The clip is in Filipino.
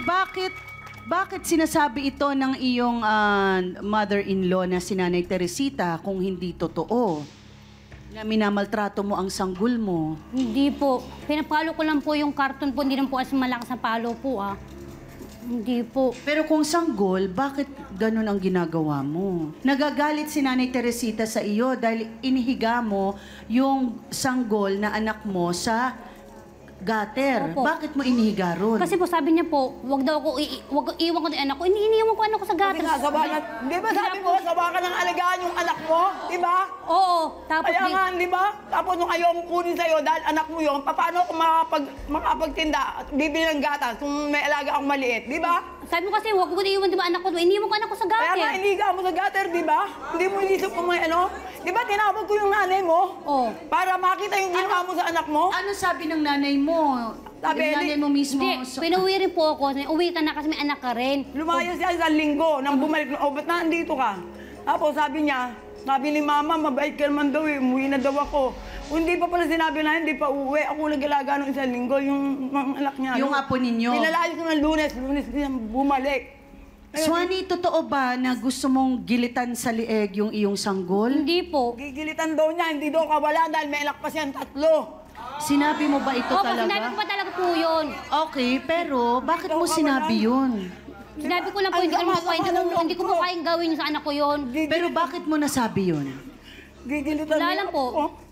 bakit sinasabi ito ng iyong mother-in-law na si Nanay Teresita kung hindi totoo? Na minamaltrato mo ang sanggol mo? Hindi po. Pinapalo ko lang po yung karton po. Hindi naman po as malakas na palo po, ah. Hindi po. Pero kung sanggol, bakit ganun ang ginagawa mo? Nagagalit si Nanay Teresita sa iyo dahil inihiga mo yung sanggol na anak mo sa gutter. Opo. Bakit mo inihiga ron? Kasi po sabi niya po, wag daw ako, wag iwan ko ng anak ko. Iniiwan ko anak ko sa Kasi gutter. nga, sawa na, di ba sabi mo, sawa ka ng alagaan yung anak mo? Di ba? Oo. Tapos Kaya nga, di ba? Tapos nung ayaw kong kunin sa'yo dahil anak mo yun, paano ako makapagtinda at bibili ng gatas kung may alaga akong maliit? Di ba? sabi mo kasi, wag ko iiwan di ba anak ko. Iniiwan ko anak ko sa gutter. Kaya nga, iniga mo sa gutter, di ba? Hindi mo inisip kung may ano? Di ba tinawag ko yung nanay mo? Oo. Para makita yung ginawa mo sa anak mo? Ano sabi ng nanay mo? Sabi, Yung nanay mo mismo? Hindi, pinuwi rin po ako. Uwi ka na kasi may anak ka rin. Lumayas siya isang linggo nang bumalik. O, ba't nandito ka? Tapos sabi niya, sabi ni mama, mabait ka naman daw eh. Umuwi na daw ako. Kung hindi pa pala sinabi na hindi pa uuwi, ako nag-alaga ng isang linggo, yung mga anak niya. Yung apo ninyo? Pinalayas ko ng lunes niya bumalik. Swani, totoo ba na gusto mong gilitan sa lieg yung iyong sanggol? Hindi po. Gigilitan daw niya, hindi daw kawala dahil may anak pa siyang 3. Sinabi mo ba ito Opo, talaga? sinabi ko pa talaga po yun. Okay, pero bakit mo sinabi yun? Sinabi ko lang po, hindi ko po kayang gawin sa anak ko yun. Pero bakit mo nasabi yun? Gigilitan Wala niya lang po. ako.